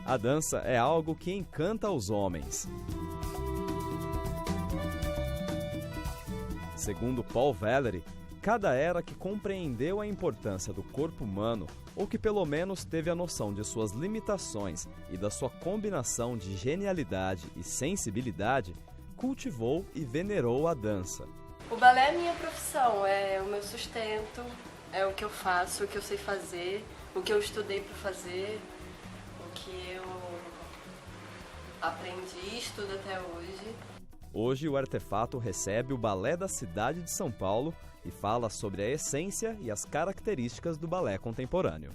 A dança é algo que encanta os homens. Segundo Paul Valery, cada era que compreendeu a importância do corpo humano, ou que pelo menos teve a noção de suas limitações e da sua combinação de genialidade e sensibilidade, cultivou e venerou a dança. O balé é minha profissão, é o meu sustento, é o que eu faço, o que eu sei fazer, o que eu estudei para fazer, o que eu aprendi e estudo até hoje. Hoje o Artefato recebe o Balé da Cidade de São Paulo e fala sobre a essência e as características do balé contemporâneo.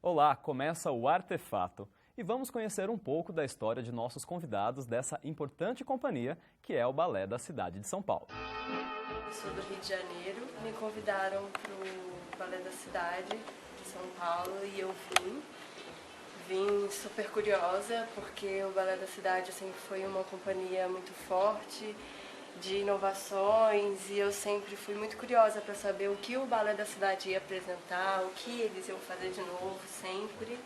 Olá, começa o Artefato e vamos conhecer um pouco da história de nossos convidados dessa importante companhia que é o Balé da Cidade de São Paulo. Eu sou do Rio de Janeiro, me convidaram para o Balé da Cidade de São Paulo e eu vim super curiosa porque o Balé da Cidade sempre foi uma companhia muito forte de inovações e eu sempre fui muito curiosa para saber o que o Balé da Cidade ia apresentar, o que eles iam fazer de novo sempre.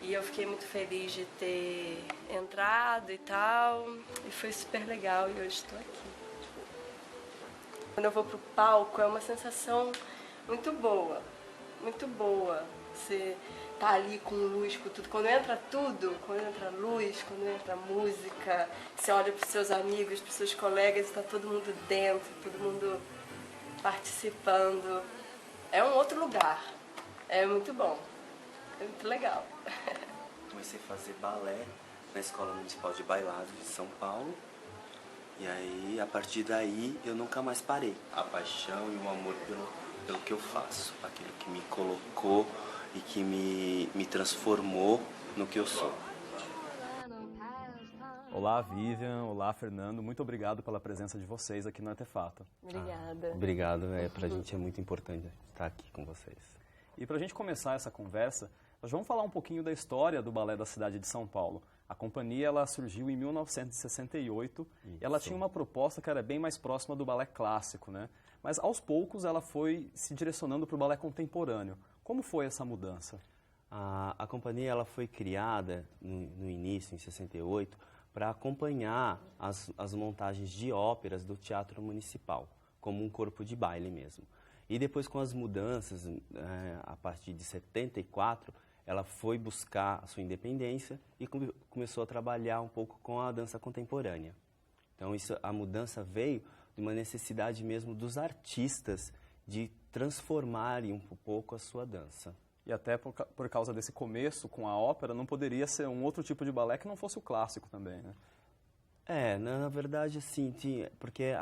E eu fiquei muito feliz de ter entrado e tal, e foi super legal e hoje estou aqui. Quando eu vou pro palco é uma sensação muito boa, muito boa. Você tá ali com luz, com tudo. Quando entra tudo, quando entra luz, quando entra música, você olha para os seus amigos, para os seus colegas, está todo mundo dentro, todo mundo participando. É um outro lugar. É muito bom. É muito legal. Comecei a fazer balé na Escola Municipal de Bailados de São Paulo. E aí, a partir daí, eu nunca mais parei. A paixão e o amor pelo que eu faço. Aquilo que me colocou e que me transformou no que eu sou. Olá, Vivian. Olá, Fernando. Muito obrigado pela presença de vocês aqui no Artefato. Obrigada. Obrigado, pra gente é muito importante estar aqui com vocês. E para a gente começar essa conversa, nós vamos falar um pouquinho da história do Balé da Cidade de São Paulo. A companhia ela surgiu em 1968 e ela tinha uma proposta que era bem mais próxima do balé clássico, né? Mas aos poucos ela foi se direcionando para o balé contemporâneo. Como foi essa mudança? A companhia ela foi criada no início, em 68, para acompanhar as montagens de óperas do Teatro Municipal, como um corpo de baile mesmo. E depois com as mudanças, a partir de 74, ela foi buscar a sua independência e começou a trabalhar um pouco com a dança contemporânea. Então a mudança veio de uma necessidade mesmo dos artistas de transformarem um pouco a sua dança. E até por causa desse começo com a ópera, não poderia ser um outro tipo de balé que não fosse o clássico também, né? Na verdade, assim, porque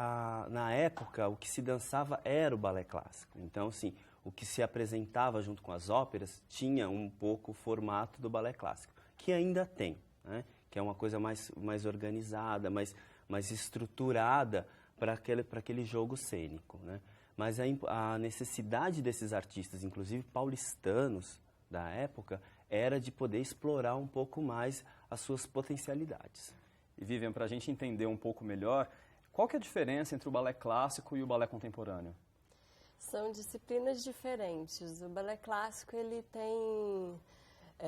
na época o que se dançava era o balé clássico. Então, assim, o que se apresentava junto com as óperas tinha um pouco o formato do balé clássico, que ainda tem, né? Que é uma coisa mais organizada, mais estruturada para aquele jogo cênico, né? Mas a necessidade desses artistas, inclusive paulistanos da época, era de poder explorar um pouco mais as suas potencialidades. E Vivian, para a gente entender um pouco melhor, qual que é a diferença entre o balé clássico e o balé contemporâneo? São disciplinas diferentes. O balé clássico ele tem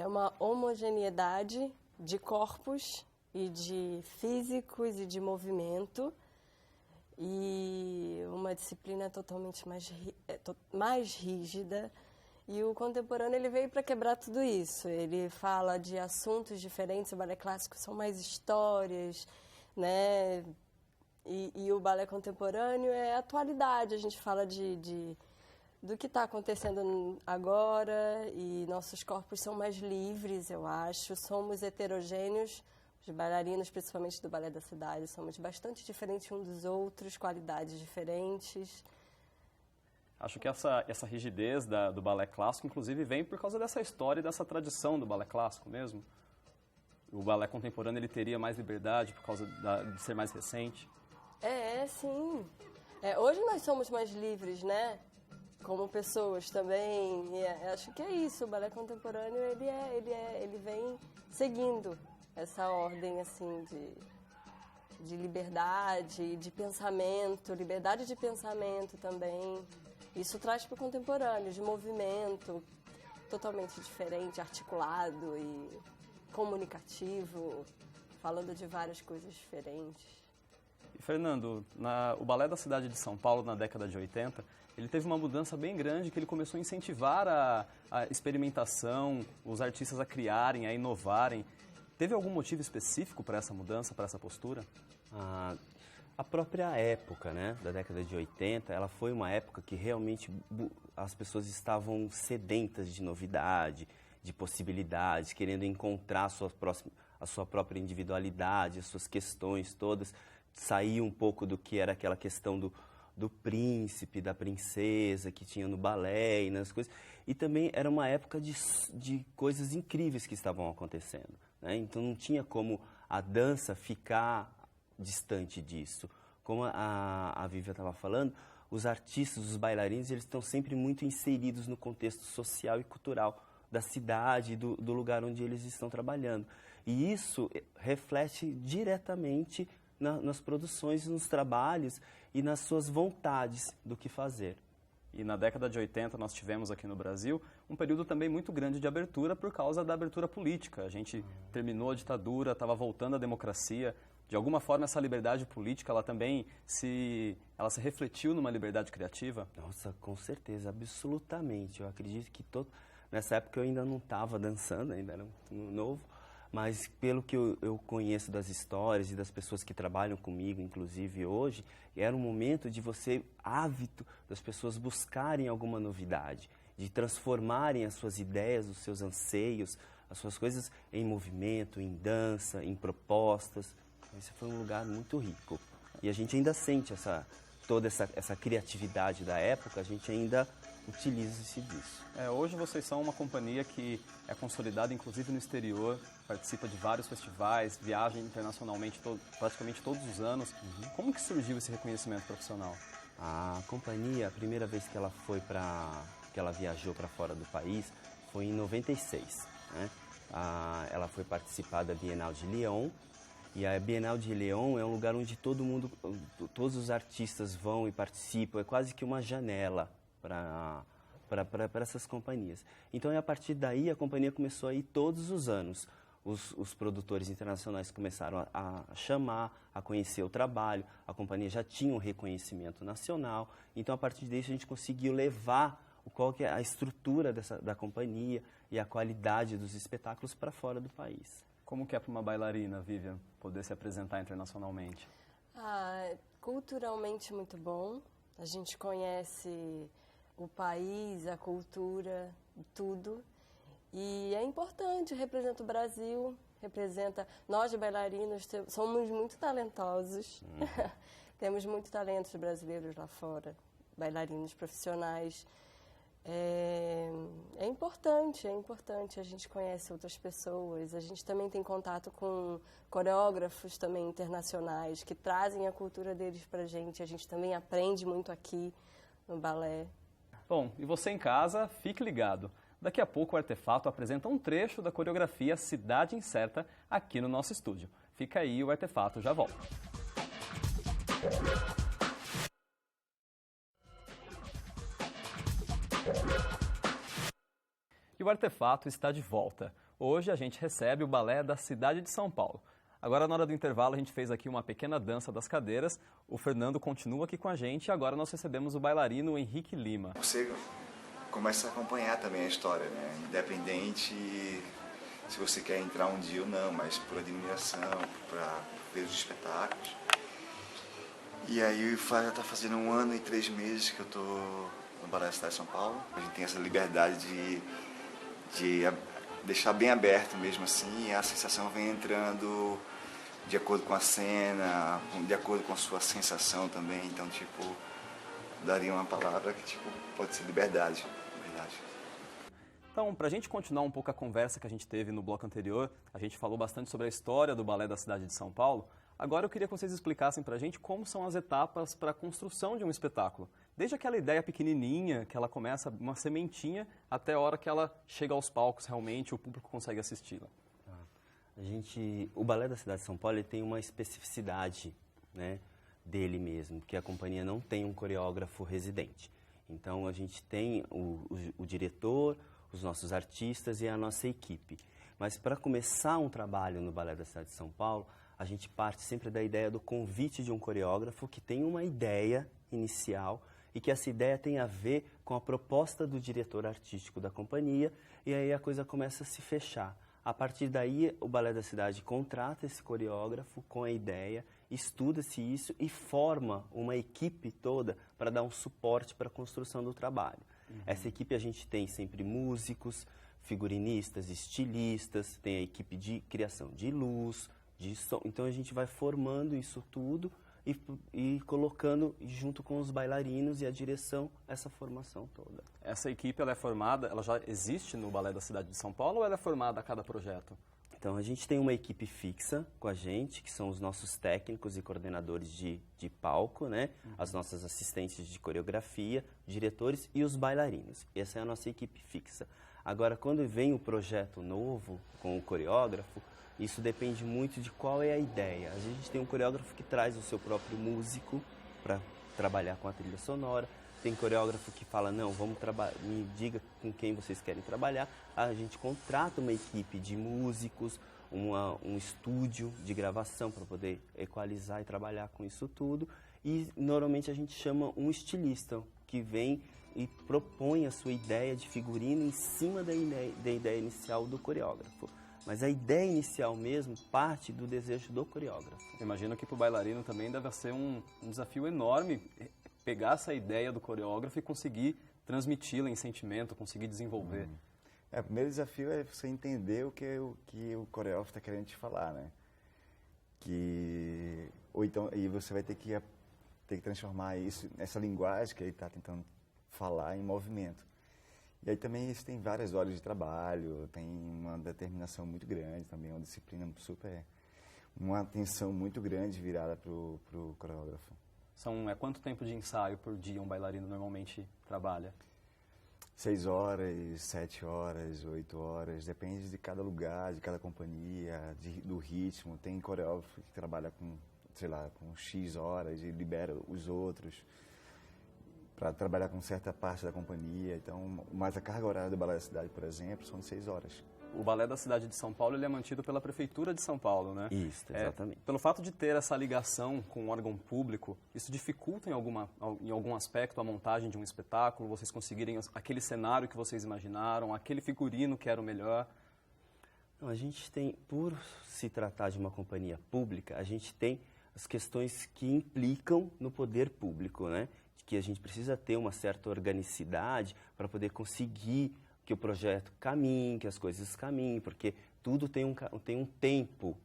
uma homogeneidade de corpos e de físicos e de movimento e uma disciplina totalmente mais rígida. E o contemporâneo ele veio para quebrar tudo isso. Ele fala de assuntos diferentes. O balé clássico são mais histórias, né? E o balé contemporâneo é atualidade. A gente fala do que está acontecendo agora e nossos corpos são mais livres, eu acho. Somos heterogêneos, os bailarinos, principalmente do Balé da Cidade, somos bastante diferentes uns dos outros, qualidades diferentes. Acho que essa rigidez do balé clássico, inclusive, vem por causa dessa história e dessa tradição do balé clássico mesmo. O balé contemporâneo ele teria mais liberdade por causa de ser mais recente. Sim. Hoje nós somos mais livres, né? Como pessoas também. E acho que é isso. O balé contemporâneo ele vem seguindo essa ordem assim de liberdade, de pensamento, liberdade de pensamento também. Isso traz para o contemporâneo, de movimento totalmente diferente, articulado e comunicativo, falando de várias coisas diferentes. E, Fernando, o Balé da Cidade de São Paulo, na década de 80, ele teve uma mudança bem grande, que ele começou a incentivar a experimentação, os artistas a criarem, a inovarem. Teve algum motivo específico para essa mudança, para essa postura? A própria época, né, da década de 80, ela foi uma época que realmente as pessoas estavam sedentas de novidade, de possibilidades, querendo encontrar a sua própria individualidade, as suas questões todas, sair um pouco do que era aquela questão do príncipe, da princesa que tinha no balé e nas coisas. E também era uma época de coisas incríveis que estavam acontecendo, né? Então não tinha como a dança ficar distante disso. Como a Vivian estava falando, os artistas, os bailarinos, eles estão sempre muito inseridos no contexto social e cultural da cidade, do lugar onde eles estão trabalhando. E isso reflete diretamente nas produções, nos trabalhos e nas suas vontades do que fazer. E na década de 80 nós tivemos aqui no Brasil um período também muito grande de abertura por causa da abertura política. A gente terminou a ditadura, estava voltando à democracia. De alguma forma, essa liberdade política, ela também se refletiu numa liberdade criativa? Nossa, com certeza, absolutamente. Eu acredito que nessa época eu ainda não estava dançando, ainda era novo, mas pelo que eu conheço das histórias e das pessoas que trabalham comigo, inclusive hoje, era um momento de hábito das pessoas buscarem alguma novidade, de transformarem as suas ideias, os seus anseios, as suas coisas em movimento, em dança, em propostas. Esse foi um lugar muito rico. E a gente ainda sente toda essa criatividade da época, a gente ainda utiliza-se disso. Hoje vocês são uma companhia que é consolidada, inclusive no exterior, participa de vários festivais, viaja internacionalmente praticamente todos os anos. Como que surgiu esse reconhecimento profissional? A companhia, a primeira vez que ela que ela viajou para fora do país, foi em 96. Né? Ela foi participar da Bienal de Lyon. E a Bienal de Lyon é um lugar onde todos os artistas vão e participam, é quase que uma janela para essas companhias. Então, a partir daí, a companhia começou a ir todos os anos. Os produtores internacionais começaram a chamar, a conhecer o trabalho, a companhia já tinha um reconhecimento nacional, então, a partir disso, a gente conseguiu levar qual que é a estrutura da companhia e a qualidade dos espetáculos para fora do país. Como que é para uma bailarina, Vivian, poder se apresentar internacionalmente? Culturalmente muito bom. A gente conhece o país, a cultura, tudo. E é importante, representa o Brasil, nós bailarinos somos muito talentosos. Temos muitos talentos brasileiros lá fora, bailarinos profissionais. É importante, a gente conhece outras pessoas, a gente também tem contato com coreógrafos também internacionais que trazem a cultura deles pra gente, a gente também aprende muito aqui no balé. Bom, e você em casa, fique ligado. Daqui a pouco o Artefato apresenta um trecho da coreografia Cidade Incerta aqui no nosso estúdio. Fica aí, o Artefato já volta. E o Artefato está de volta. Hoje a gente recebe o Balé da Cidade de São Paulo. Agora, na hora do intervalo, a gente fez aqui uma pequena dança das cadeiras. O Fernando continua aqui com a gente e agora nós recebemos o bailarino Henrique Lima. Você começa a acompanhar também a história, né? Independente se você quer entrar um dia ou não, mas por admiração, para ver os espetáculos. E aí já está fazendo 1 ano e 3 meses que eu estou no Balé da Cidade de São Paulo. A gente tem essa liberdade de deixar bem aberto mesmo assim, e a sensação vem entrando de acordo com a cena, de acordo com a sua sensação também. Então, daria uma palavra que, pode ser liberdade, verdade. Então, para a gente continuar um pouco a conversa que a gente teve no bloco anterior, a gente falou bastante sobre a história do Balé da Cidade de São Paulo. Agora eu queria que vocês explicassem para a gente como são as etapas para a construção de um espetáculo. Desde aquela ideia pequenininha, que ela começa uma sementinha, até a hora que ela chega aos palcos realmente, o público consegue assisti-la. O Balé da Cidade de São Paulo ele tem uma especificidade, né, dele mesmo, porque a companhia não tem um coreógrafo residente. Então a gente tem o diretor, os nossos artistas e a nossa equipe. Mas para começar um trabalho no Balé da Cidade de São Paulo, a gente parte sempre da ideia do convite de um coreógrafo que tem uma ideia inicial e que essa ideia tem a ver com a proposta do diretor artístico da companhia, e aí a coisa começa a se fechar. A partir daí, o Balé da Cidade contrata esse coreógrafo com a ideia, estuda-se isso e forma uma equipe toda para dar um suporte para a construção do trabalho. Essa equipe a gente tem sempre músicos, figurinistas, estilistas, tem a equipe de criação de luz, de som. Então a gente vai formando isso tudo e colocando junto com os bailarinos e a direção essa formação toda. Essa equipe ela é formada, ela já existe no Balé da Cidade de São Paulo ou ela é formada a cada projeto? Então a gente tem uma equipe fixa com a gente, que são os nossos técnicos e coordenadores de palco, né? As nossas assistentes de coreografia, diretores e os bailarinos. Essa é a nossa equipe fixa. Agora, quando vem o projeto novo com o coreógrafo, isso depende muito de qual é a ideia. A gente tem um coreógrafo que traz o seu próprio músico para trabalhar com a trilha sonora. Tem coreógrafo que fala, não, me diga com quem vocês querem trabalhar. A gente contrata uma equipe de músicos, um estúdio de gravação para poder equalizar e trabalhar com isso tudo. E normalmente a gente chama um estilista que vem e propõe a sua ideia de figurino em cima da ideia inicial do coreógrafo. Mas a ideia inicial mesmo parte do desejo do coreógrafo. Imagino que para o bailarino também deve ser um desafio enorme pegar essa ideia do coreógrafo e conseguir transmiti-la em sentimento, conseguir desenvolver. O primeiro desafio é você entender o que o coreógrafo está querendo te falar, né? Ou então, e você vai ter que transformar essa linguagem que ele está tentando falar em movimento. E aí também isso tem várias horas de trabalho, tem uma determinação muito grande também, uma disciplina uma atenção muito grande virada para o coreógrafo. Quanto tempo de ensaio por dia um bailarino normalmente trabalha? 6 horas, 7 horas, 8 horas, depende de cada lugar, de cada companhia, do ritmo. Tem coreógrafo que trabalha com X horas e libera os outros para trabalhar com certa parte da companhia. Então, mas a carga horária do Balé da Cidade, por exemplo, são de 6 horas. O Balé da Cidade de São Paulo ele é mantido pela Prefeitura de São Paulo, né? Isso, exatamente. Pelo fato de ter essa ligação com o órgão público, isso dificulta em algum aspecto a montagem de um espetáculo? Vocês conseguirem aquele cenário que vocês imaginaram, aquele figurino que era o melhor? Não, a gente tem, por se tratar de uma companhia pública, a gente tem as questões que implicam no poder público, né? Que a gente precisa ter uma certa organicidade para poder conseguir que o projeto caminhe, que as coisas caminhem, porque tudo tem um tempo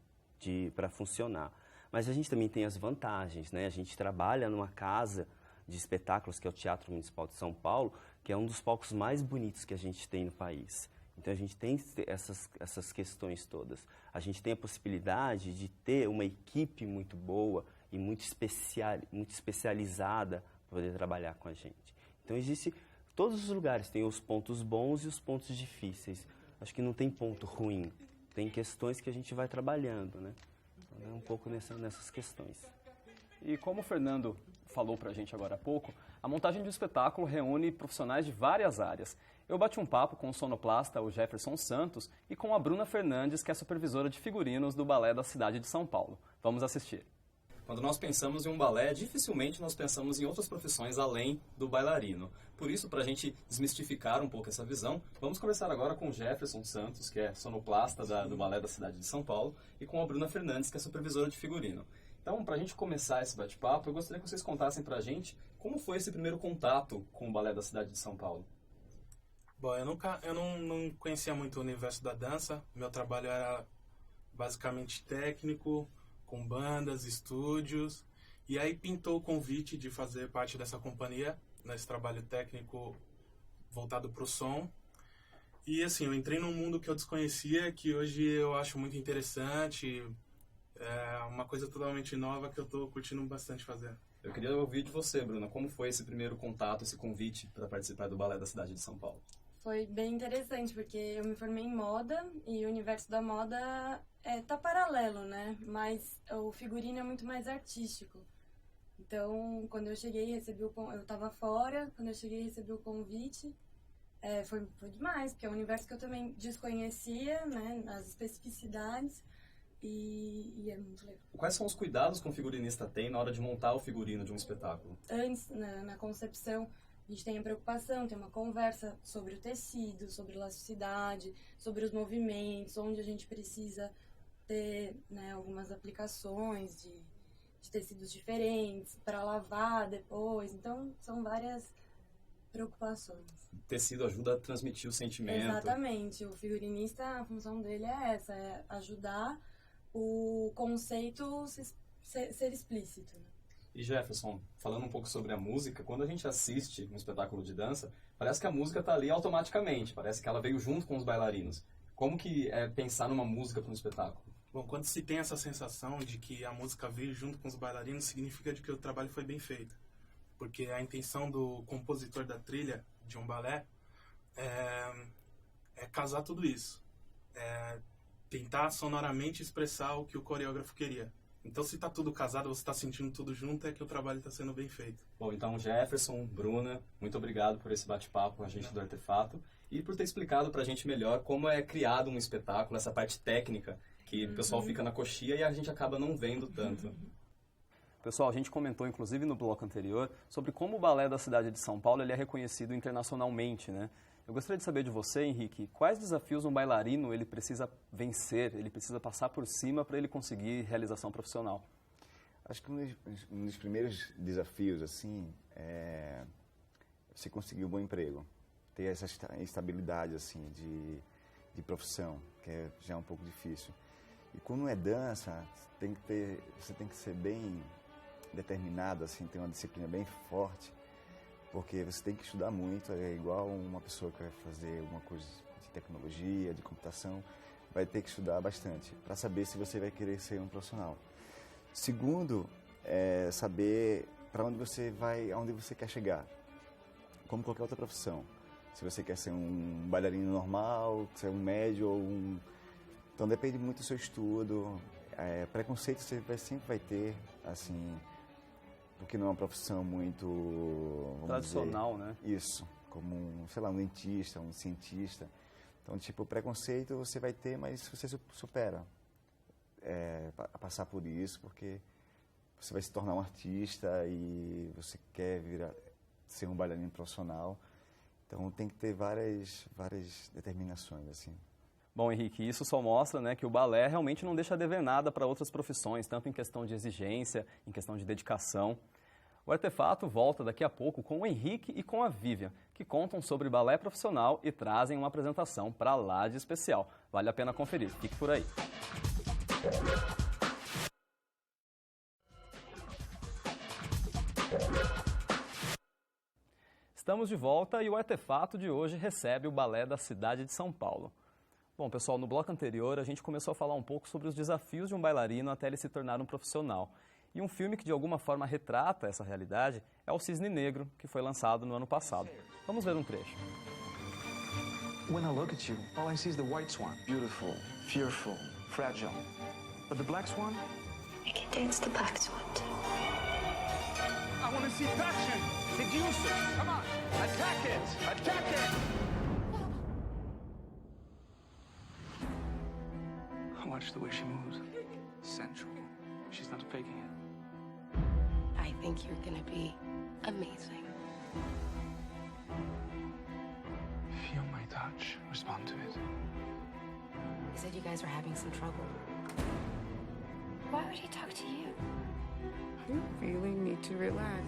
para funcionar. Mas a gente também tem as vantagens, né? A gente trabalha numa casa de espetáculos, que é o Teatro Municipal de São Paulo, que é um dos palcos mais bonitos que a gente tem no país. Então a gente tem essas questões todas. A gente tem a possibilidade de ter uma equipe muito boa e muito especializada para poder trabalhar com a gente. Então existe todos os lugares, tem os pontos bons e os pontos difíceis. Acho que não tem ponto ruim, tem questões que a gente vai trabalhando, né? Então, é um pouco nessas questões. E como o Fernando falou para a gente agora há pouco, a montagem de um espetáculo reúne profissionais de várias áreas. Eu bati um papo com o sonoplasta, o Jefferson Santos, e com a Bruna Fernandes, que é supervisora de figurinos do Balé da Cidade de São Paulo. Vamos assistir. Quando nós pensamos em um balé, dificilmente nós pensamos em outras profissões além do bailarino. Por isso, para a gente desmistificar um pouco essa visão, vamos conversar agora com o Jefferson Santos, que é sonoplasta do Balé da Cidade de São Paulo, e com a Bruna Fernandes, que é supervisora de figurino. Então, para a gente começar esse bate-papo, eu gostaria que vocês contassem para a gente como foi esse primeiro contato com o Balé da Cidade de São Paulo. Bom, eu não conhecia muito o universo da dança. Meu trabalho era basicamente técnico, com bandas, estúdios. E aí pintou o convite de fazer parte dessa companhia, nesse trabalho técnico voltado para o som. E assim, eu entrei num mundo que eu desconhecia, que hoje eu acho muito interessante. É uma coisa totalmente nova que eu estou curtindo bastante fazer. Eu queria ouvir de você, Bruna, como foi esse primeiro contato, esse convite para participar do Balé da cidade de São Paulo? Foi bem interessante, porque eu me formei em moda e o universo da moda tá paralelo, né? Mas o figurino é muito mais artístico. Então, quando eu cheguei, eu estava fora, quando eu cheguei e recebi o convite, foi demais, porque é um universo que eu também desconhecia, né? As especificidades, e é muito legal. Quais são os cuidados que um figurinista tem na hora de montar o figurino de um espetáculo? Antes, na concepção, a gente tem a preocupação, tem uma conversa sobre o tecido, sobre elasticidade, sobre os movimentos, onde a gente precisa ter, né, algumas aplicações de tecidos diferentes para lavar depois. Então, são várias preocupações. O tecido ajuda a transmitir o sentimento. Exatamente. O figurinista, a função dele é essa, é ajudar o conceito ser explícito. E Jefferson, falando um pouco sobre a música, quando a gente assiste um espetáculo de dança, parece que a música está ali automaticamente, parece que ela veio junto com os bailarinos. Como que é pensar numa música para um espetáculo? Bom, quando se tem essa sensação de que a música veio junto com os bailarinos, significa de que o trabalho foi bem feito. Porque a intenção do compositor da trilha de um balé é casar tudo isso. É tentar sonoramente expressar o que o coreógrafo queria. Então, se está tudo casado, você está sentindo tudo junto, é que o trabalho está sendo bem feito. Bom, então Jefferson, Bruna, muito obrigado por esse bate-papo com a gente do Artefato e por ter explicado para a gente melhor como é criado um espetáculo, essa parte técnica, que o pessoal fica na coxia e a gente acaba não vendo tanto. Pessoal, a gente comentou, inclusive no bloco anterior, sobre como o balé da cidade de São Paulo ele é reconhecido internacionalmente, né? Eu gostaria de saber de você, Henrique, quais desafios um bailarino ele precisa vencer, ele precisa passar por cima para ele conseguir realização profissional? Acho que um dos primeiros desafios, assim, é você conseguir um bom emprego, ter essa estabilidade, assim, de profissão, que já é um pouco difícil. E quando é dança, você tem que ser bem determinado, assim, ter uma disciplina bem forte, porque você tem que estudar muito, é igual uma pessoa que vai fazer alguma coisa de tecnologia, de computação, vai ter que estudar bastante para saber se você vai querer ser um profissional. Segundo, é saber para onde você vai, aonde você quer chegar, como qualquer outra profissão. Se você quer ser um bailarino normal, ser um médio ou um... Então depende muito do seu estudo, preconceito você sempre vai ter, assim... porque não é uma profissão muito... tradicional, né? Isso, como, sei lá, um dentista, um cientista. Então, tipo, preconceito você vai ter, mas você supera a passar por isso, porque você vai se tornar um artista e você quer ser um bailarino profissional. Então, tem que ter várias determinações, assim. Bom, Henrique, isso só mostra, né, que o balé realmente não deixa a dever nada para outras profissões, tanto em questão de exigência, em questão de dedicação. O Artefato volta daqui a pouco com o Henrique e com a Vivian, que contam sobre balé profissional e trazem uma apresentação para lá de especial. Vale a pena conferir. Fique por aí. Estamos de volta e o Artefato de hoje recebe o balé da cidade de São Paulo. Bom, pessoal, no bloco anterior a gente começou a falar um pouco sobre os desafios de um bailarino até ele se tornar um profissional. E um filme que de alguma forma retrata essa realidade é O Cisne Negro, que foi lançado no ano passado. Vamos ver um trecho. When I look at you, all I see is the white swan. Beautiful, fearful, fragile. But the black swan? I can dance the black swan too. I want to see passion. Seduce it. Come on. Attack it. Attack it. Watch the way she moves. Sensual. She's not faking it. I think you're gonna be amazing. Feel my touch. Respond to it. He said you guys were having some trouble. Why would he talk to you? You really need to relax.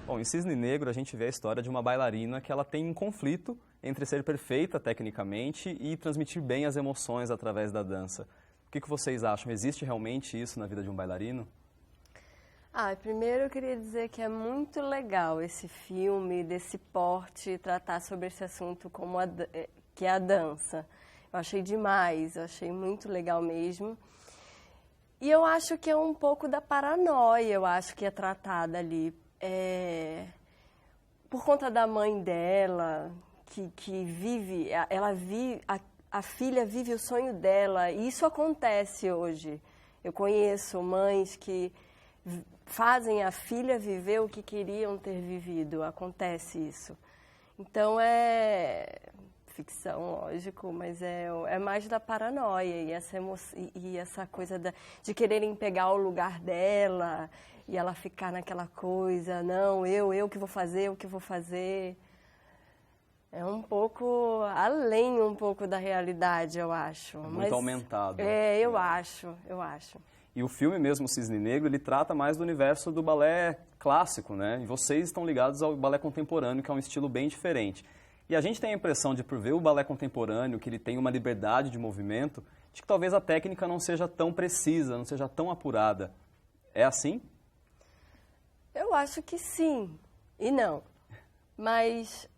Bom, em Cisne Negro a gente vê a história de uma bailarina que ela tem um conflito entre ser perfeita tecnicamente e transmitir bem as emoções através da dança. O que vocês acham? Existe realmente isso na vida de um bailarino? Primeiro eu queria dizer que é muito legal esse filme, desse porte, tratar sobre esse assunto como que é a dança. Eu Eu achei demais, eu achei muito legal mesmo. E eu acho que é um pouco da paranoia, eu acho que é tratada ali. Por conta da mãe dela, que vive, a filha vive o sonho dela, e isso acontece hoje. Eu conheço mães que fazem a filha viver o que queriam ter vivido, acontece isso. Então é ficção, lógico, mas é mais da paranoia e essa coisa de quererem pegar o lugar dela e ela ficar naquela coisa, não, eu que vou fazer, o que vou fazer. É um pouco além um pouco da realidade, eu acho. É muito aumentado. Eu acho. E o filme mesmo, Cisne Negro, ele trata mais do universo do balé clássico, né? E vocês estão ligados ao balé contemporâneo, que é um estilo bem diferente. E a gente tem a impressão de, por ver o balé contemporâneo, que ele tem uma liberdade de movimento, de que talvez a técnica não seja tão precisa, não seja tão apurada. É assim? Eu acho que sim e não. Mas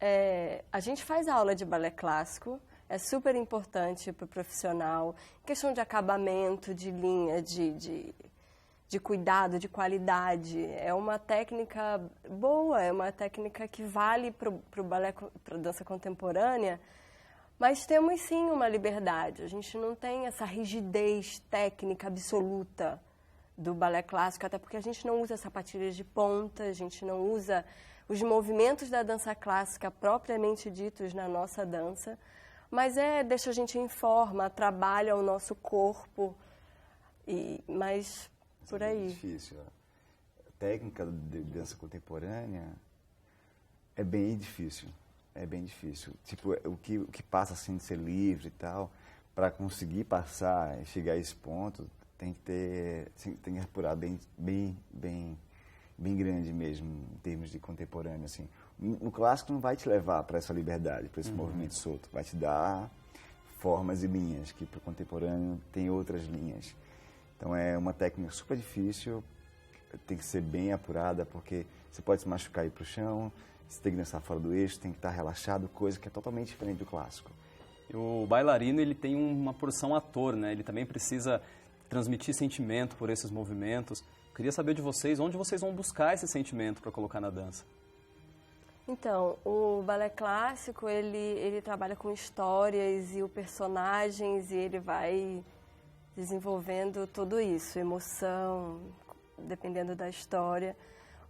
a gente faz aula de balé clássico, é super importante para o profissional, questão de acabamento, de linha, de cuidado, de qualidade. É uma técnica boa, é uma técnica que vale para o balé, para a dança contemporânea, mas temos sim uma liberdade. A gente não tem essa rigidez técnica absoluta do balé clássico, até porque a gente não usa sapatilhas de ponta, a gente não usa os movimentos da dança clássica propriamente ditos na nossa dança, mas deixa a gente em forma, trabalha o nosso corpo, mas por aí. É difícil. A técnica de dança contemporânea é bem difícil. É bem difícil. Tipo, o que passa assim de ser livre e tal, para conseguir passar e chegar a esse ponto, tem que apurar bem grande mesmo, em termos de contemporâneo, assim. No clássico não vai te levar para essa liberdade, para esse movimento solto. Vai te dar formas e linhas, que para o contemporâneo tem outras linhas. Então é uma técnica super difícil, tem que ser bem apurada, porque você pode se machucar e ir para o chão, você tem que dançar fora do eixo, tem que estar relaxado, coisa que é totalmente diferente do clássico. E o bailarino, ele tem uma porção ator, né? Ele também precisa transmitir sentimento por esses movimentos. Queria saber de vocês, onde vocês vão buscar esse sentimento para colocar na dança? Então, o balé clássico, ele trabalha com histórias e personagens, e ele vai desenvolvendo tudo isso, emoção, dependendo da história.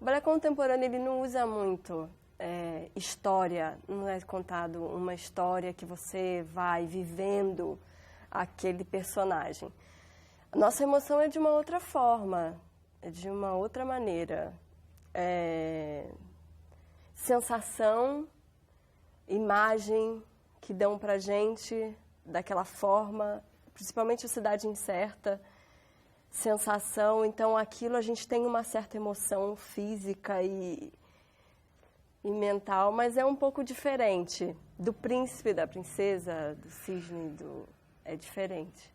O balé contemporâneo, ele não usa muito história, não é contado uma história que você vai vivendo aquele personagem. A nossa emoção é de uma outra forma, é de uma outra maneira. Sensação, imagem que dão pra gente daquela forma, principalmente a Cidade Incerta, sensação, então aquilo a gente tem uma certa emoção física e mental, mas é um pouco diferente do príncipe, da princesa, do cisne, é diferente.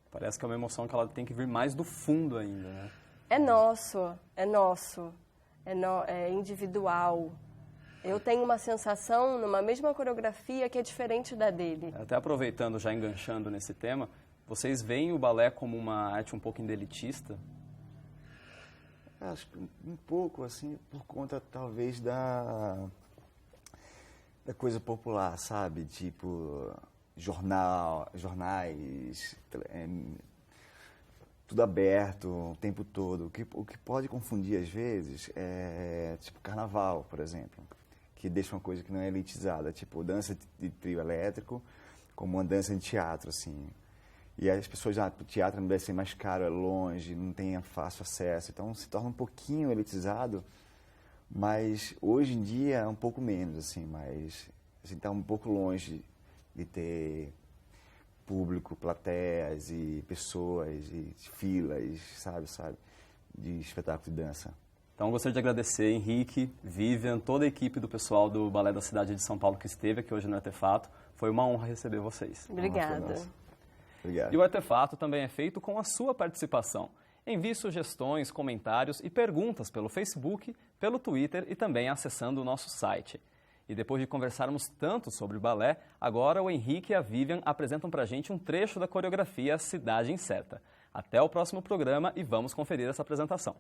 Parece que é uma emoção que ela tem que vir mais do fundo ainda, né? É nosso, é individual. Eu tenho uma sensação numa mesma coreografia que é diferente da dele. Até aproveitando, já enganchando nesse tema, vocês veem o balé como uma arte um pouco elitista? Acho que um pouco, assim, por conta, talvez, da coisa popular, sabe? Tipo, jornais, tudo aberto o tempo todo. O que pode confundir, às vezes, é, tipo, carnaval, por exemplo, que deixa uma coisa que não é elitizada, tipo, dança de trio elétrico, como uma dança de teatro, assim. E aí as pessoas, o teatro não deve ser mais caro, é longe, não tem fácil acesso, então se torna um pouquinho elitizado, mas hoje em dia é um pouco menos, assim, mas a gente está um pouco longe de ter público, plateias e pessoas e filas, sabe, de espetáculo de dança. Então, eu gostaria de agradecer Henrique, Vivian, toda a equipe do pessoal do Balé da Cidade de São Paulo que esteve aqui hoje no Artefato. Foi uma honra receber vocês. Obrigada. Obrigado. E o Artefato também é feito com a sua participação. Envie sugestões, comentários e perguntas pelo Facebook, pelo Twitter e também acessando o nosso site. E depois de conversarmos tanto sobre balé, agora o Henrique e a Vivian apresentam pra gente um trecho da coreografia Cidade Incerta. Até o próximo programa e vamos conferir essa apresentação.